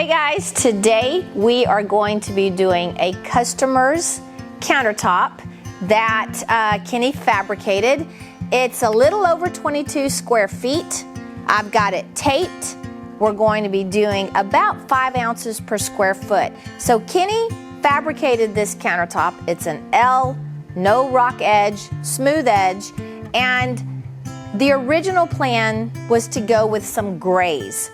Hey guys, today we are going to be doing a customer's countertop that Kenny fabricated. It's a little over 22 square feet. I've got it taped. We're going to be doing about 5 ounces per square foot. So Kenny fabricated this countertop. It's an L, no rock edge, smooth edge, and the original plan was to go with some grays.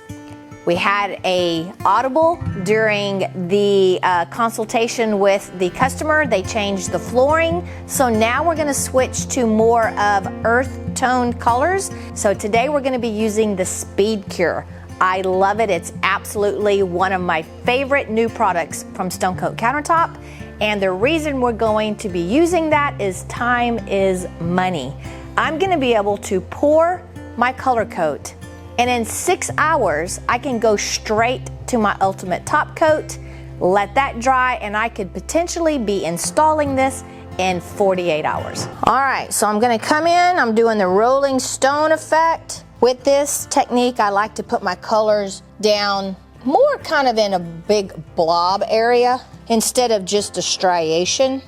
We had a audible during the consultation with the customer. They changed the flooring. So now we're gonna switch to more of earth tone colors. So today we're gonna be using the Speedcure. I love it. It's absolutely one of my favorite new products from Stone Coat Countertop. And the reason we're going to be using that is time is money. I'm gonna be able to pour my color coat, and in 6 hours, I can go straight to my ultimate top coat, let that dry, and I could potentially be installing this in 48 hours. All right, so I'm gonna come in, I'm doing the rolling stone effect. With this technique, I like to put my colors down more kind of in a big blob area instead of just a striation.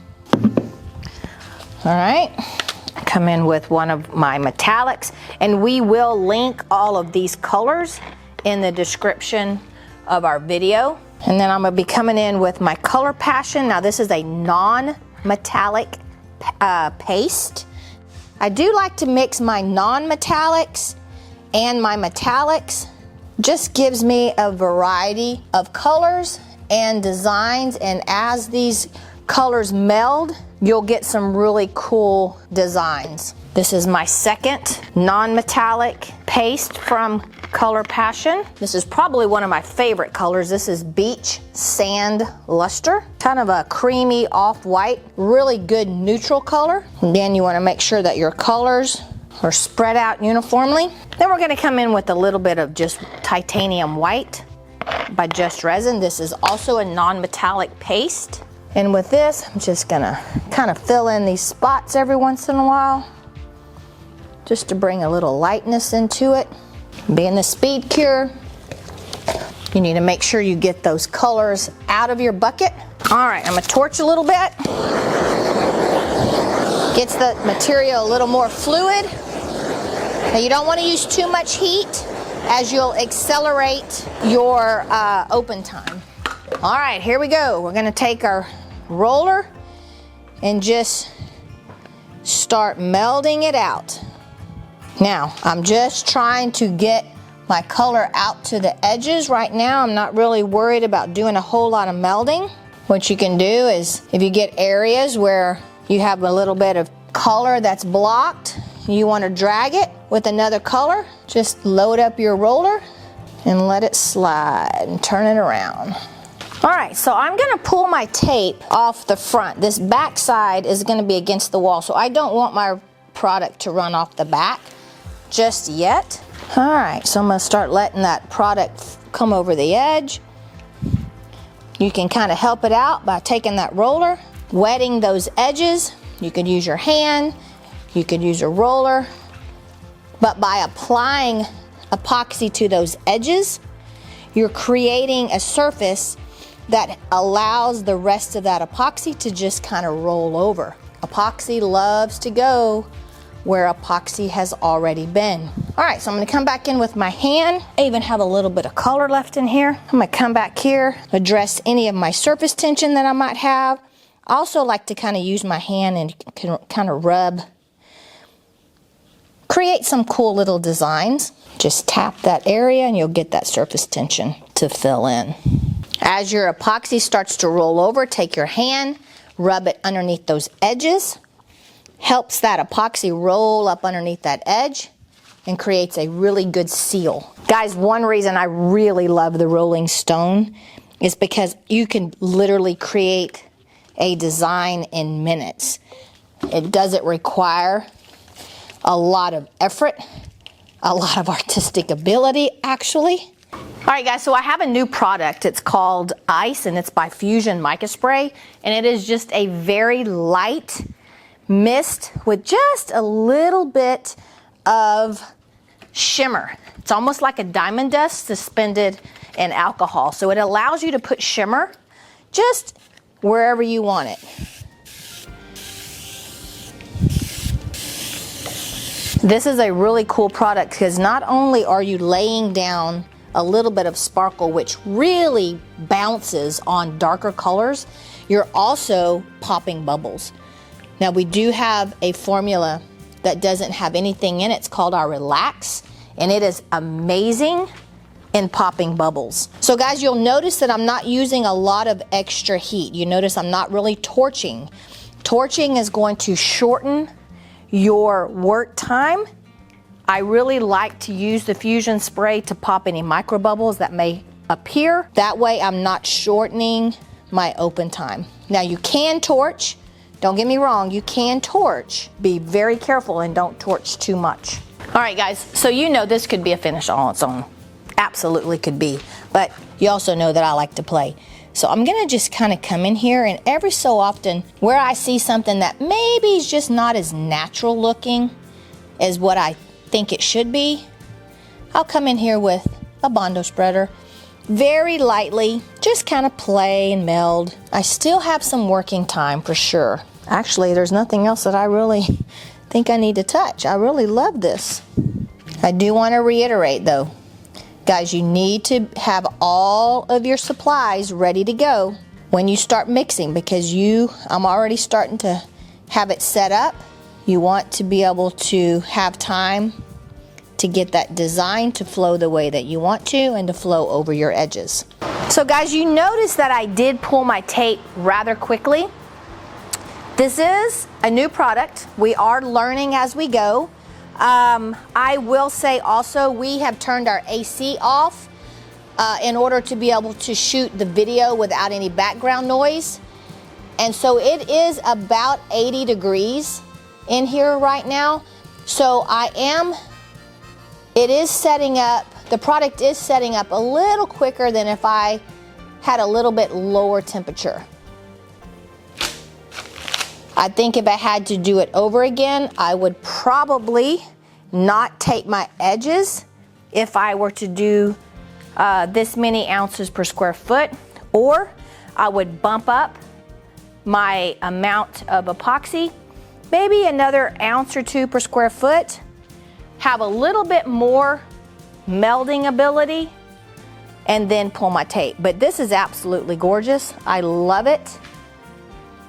All right. Come in with one of my metallics, and we will link all of these colors in the description of our video. And then I'm gonna be coming in with my Color Passion. Now this is a non-metallic paste. I do like to mix my non-metallics and my metallics. Just gives me a variety of colors and designs, and as these colors meld, you'll get some really cool designs. This is my second non-metallic paste from Color Passion. This is probably one of my favorite colors. This is Beige Sand Luster. Kind of a creamy off-white, really good neutral color. Again, you wanna make sure that your colors are spread out uniformly. Then we're gonna come in with a little bit of just titanium white by Just Resin. This is also a non-metallic paste. And with this, I'm just gonna kind of fill in these spots every once in a while, just to bring a little lightness into it. Being the Speedcure, you need to make sure you get those colors out of your bucket. All right, I'm gonna torch a little bit. Gets the material a little more fluid. Now you don't wanna use too much heat as you'll accelerate your open time. All right, here we go. We're gonna take our roller and just start melding it out. Now, I'm just trying to get my color out to the edges right now. I'm not really worried about doing a whole lot of melding. What you can do is, if you get areas where you have a little bit of color that's blocked, you wanna drag it with another color, just load up your roller and let it slide and turn it around. All right, so I'm gonna pull my tape off the front. This back side is gonna be against the wall, so I don't want my product to run off the back just yet. All right, so I'm gonna start letting that product come over the edge. You can kind of help it out by taking that roller, wetting those edges. You could use your hand, you could use a roller, but by applying epoxy to those edges, you're creating a surface that allows the rest of that epoxy to just kind of roll over. Epoxy loves to go where epoxy has already been. All right, so I'm gonna come back in with my hand. I even have a little bit of color left in here. I'm gonna come back here, address any of my surface tension that I might have. I also like to kind of use my hand and kind of rub, create some cool little designs. Just tap that area and you'll get that surface tension to fill in. As your epoxy starts to roll over, take your hand, rub it underneath those edges. Helps that epoxy roll up underneath that edge and creates a really good seal. Guys, one reason I really love the rolling stone is because you can literally create a design in minutes. It doesn't require a lot of effort, a lot of artistic ability, actually. All right, guys, so I have a new product. It's called Ice, and it's by Fusion Mica Spray, and it is just a very light mist with just a little bit of shimmer. It's almost like a diamond dust suspended and alcohol. So it allows you to put shimmer just wherever you want it. This is a really cool product because not only are you laying down a little bit of sparkle, which really bounces on darker colors, you're also popping bubbles. Now we do have a formula that doesn't have anything in it. It's called our Relax, and it is amazing in popping bubbles. So guys, you'll notice that I'm not using a lot of extra heat. You notice I'm not really torching. Torching is going to shorten your work time. I really like to use the Fusion spray to pop any micro bubbles that may appear. That way I'm not shortening my open time. Now you can torch, don't get me wrong, you can torch. Be very careful and don't torch too much. All right guys, so you know this could be a finish all on its own. Absolutely could be, but you also know that I like to play. So I'm gonna just kind of come in here, and every so often where I see something that maybe is just not as natural looking as what I think it should be, I'll come in here with a Bondo spreader, very lightly, just kind of play and meld. I still have some working time for sure. Actually, there's nothing else that I really think I need to touch. I really love this. I do want to reiterate though, guys, you need to have all of your supplies ready to go when you start mixing, because I'm already starting to have it set up. You want to be able to have time to get that design to flow the way that you want to and to flow over your edges. So guys, you notice that I did pull my tape rather quickly. This is a new product. We are learning as we go. I will say also we have turned our AC off in order to be able to shoot the video without any background noise. And so it is about 80 degrees in here right now. So it is setting up, the product is setting up a little quicker than if I had a little bit lower temperature. I think if I had to do it over again, I would probably not tape my edges if I were to do this many ounces per square foot, or I would bump up my amount of epoxy, maybe another ounce or two per square foot, have a little bit more melding ability, and then pull my tape. But this is absolutely gorgeous. I love it.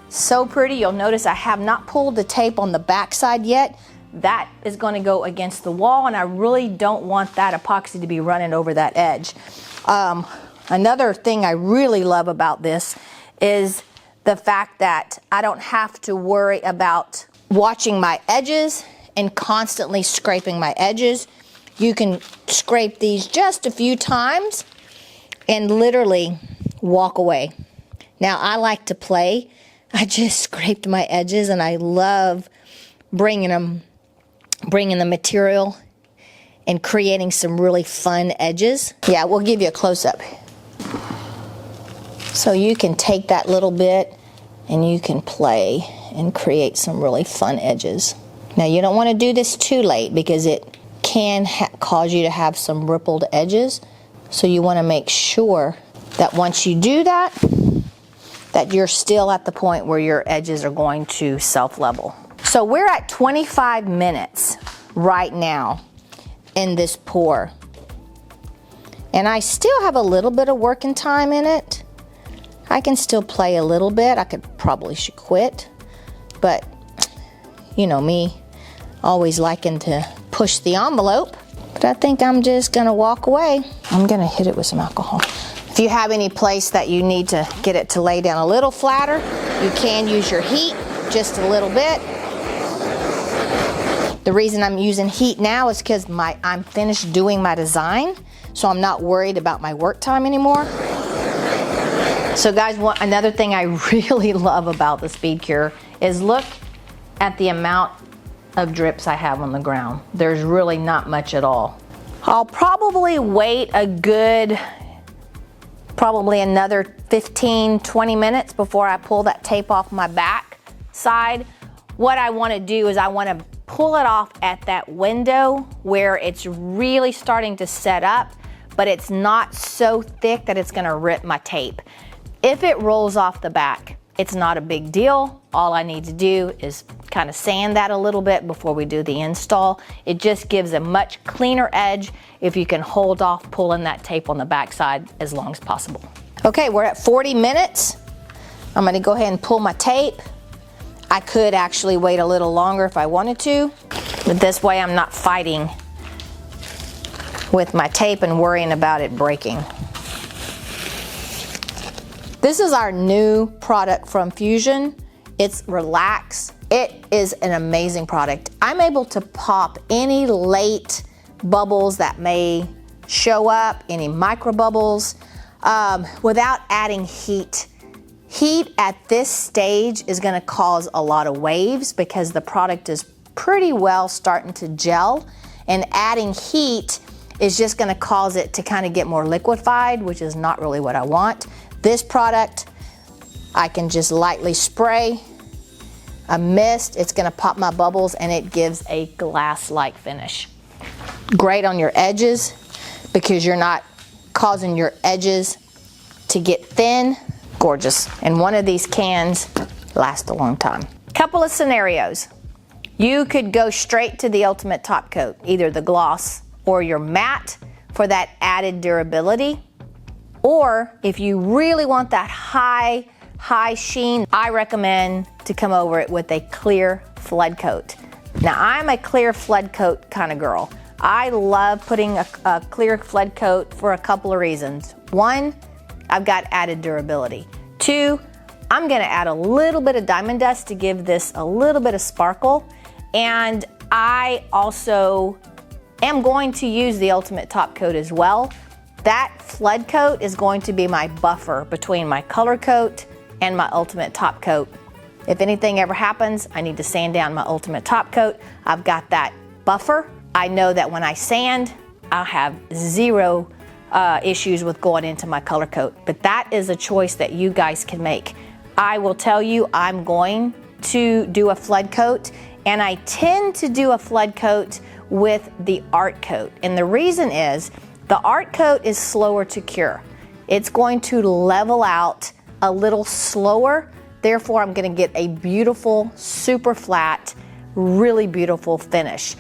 So pretty. You'll notice I have not pulled the tape on the back side yet. That is going to go against the wall, and I really don't want that epoxy to be running over that edge. Another thing I really love about this is the fact that I don't have to worry about watching my edges and constantly scraping my edges. You can scrape these just a few times and literally walk away. Now I like to play. I just scraped my edges, and I love bringing the material and creating some really fun edges. Yeah, we'll give you a close-up. So you can take that little bit and you can play and create some really fun edges. Now you don't want to do this too late because it can cause you to have some rippled edges. So you want to make sure that once you do that, that you're still at the point where your edges are going to self-level. So we're at 25 minutes right now in this pour. And I still have a little bit of working time in it. I can still play a little bit. I probably should quit. But you know me, always liking to push the envelope. But I think I'm just gonna walk away. I'm gonna hit it with some alcohol. If you have any place that you need to get it to lay down a little flatter, you can use your heat just a little bit. The reason I'm using heat now is because I'm finished doing my design, so I'm not worried about my work time anymore. So guys, another thing I really love about the Speedcure is look at the amount of drips I have on the ground. There's really not much at all. I'll probably wait a good, probably another 15-20 minutes before I pull that tape off my back side. What I want to do is I want to pull it off at that window where it's really starting to set up but it's not so thick that it's gonna rip my tape. If it rolls off the back, it's not a big deal. All I need to do is kind of sand that a little bit before we do the install. It just gives a much cleaner edge if you can hold off pulling that tape on the backside as long as possible. Okay, we're at 40 minutes. I'm gonna go ahead and pull my tape. I could actually wait a little longer if I wanted to, but this way I'm not fighting with my tape and worrying about it breaking. This is our new product from Fusion. It's Relax. It is an amazing product. I'm able to pop any late bubbles that may show up, any micro bubbles, without adding heat. Heat at this stage is gonna cause a lot of waves because the product is pretty well starting to gel, and adding heat is just gonna cause it to kind of get more liquefied, which is not really what I want. This product, I can just lightly spray a mist. It's gonna pop my bubbles and it gives a glass-like finish. Great on your edges because you're not causing your edges to get thin. Gorgeous. And one of these cans lasts a long time. Couple of scenarios. You could go straight to the ultimate top coat, either the gloss or your matte for that added durability. Or if you really want that high sheen, I recommend to come over it with a clear flood coat. Now I'm a clear flood coat kind of girl. I love putting a clear flood coat for a couple of reasons. One, I've got added durability. Two, I'm gonna add a little bit of diamond dust to give this a little bit of sparkle. And I also am going to use the ultimate top coat as well. That flood coat is going to be my buffer between my color coat and my ultimate top coat. If anything ever happens, I need to sand down my ultimate top coat. I've got that buffer. I know that when I sand, I'll have zero issues with going into my color coat, but that is a choice that you guys can make. I will tell you I'm going to do a flood coat, and I tend to do a flood coat with the art coat. And the reason is the art coat is slower to cure. It's going to level out a little slower. Therefore, I'm gonna get a beautiful, super flat, really beautiful finish.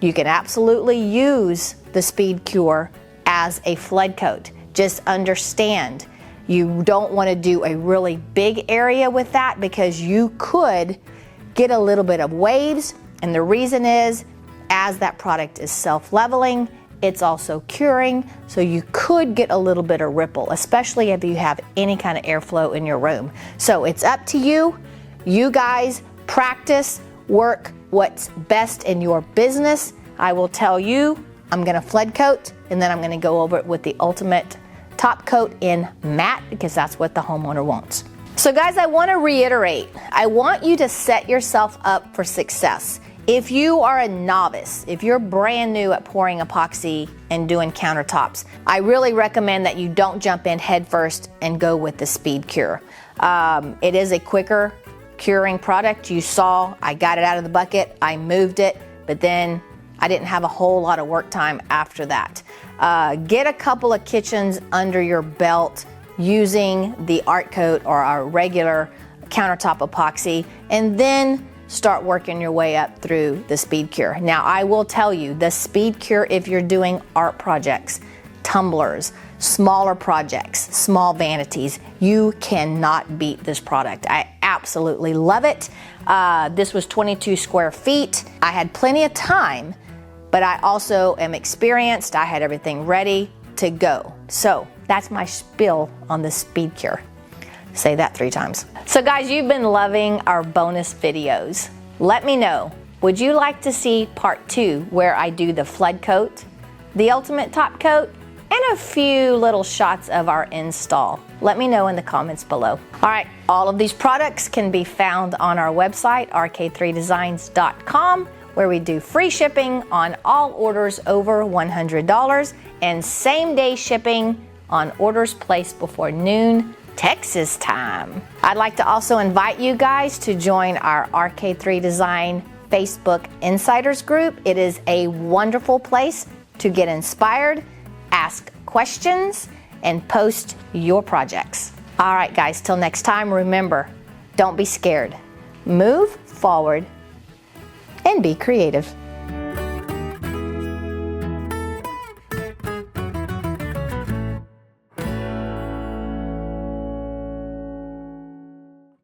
You can absolutely use the Speedcure as a flood coat. Just understand, you don't want to do a really big area with that because you could get a little bit of waves, and the reason is, as that product is self-leveling, it's also curing, so you could get a little bit of ripple, especially if you have any kind of airflow in your room. So it's up to you. You guys practice, work what's best in your business. I will tell you, I'm gonna flood coat, and then I'm gonna go over it with the ultimate top coat in matte because that's what the homeowner wants. So guys, I wanna reiterate, I want you to set yourself up for success. If you are a novice, if you're brand new at pouring epoxy and doing countertops, I really recommend that you don't jump in head first and go with the Speedcure. It is a quicker curing product. You saw, I got it out of the bucket, I moved it, but then I didn't have a whole lot of work time after that. Get a couple of kitchens under your belt using the art coat or our regular countertop epoxy, and then start working your way up through the Speedcure. Now I will tell you, the Speedcure, if you're doing art projects, tumblers, smaller projects, small vanities, you cannot beat this product. I absolutely love it. This was 22 square feet. I had plenty of time, but I also am experienced. I had everything ready to go. So that's my spiel on the Speedcure. Say that 3 times. So guys, you've been loving our bonus videos. Let me know, would you like to see part 2 where I do the flood coat, the ultimate top coat, and a few little shots of our install? Let me know in the comments below. All right, all of these products can be found on our website, RK3Designs.com, where we do free shipping on all orders over $100 and same-day shipping on orders placed before noon Texas time. I'd like to also invite you guys to join our RK3 Design Facebook Insiders group. It is a wonderful place to get inspired, ask questions and post your projects. All right, guys, till next time, remember, don't be scared. Move forward and be creative.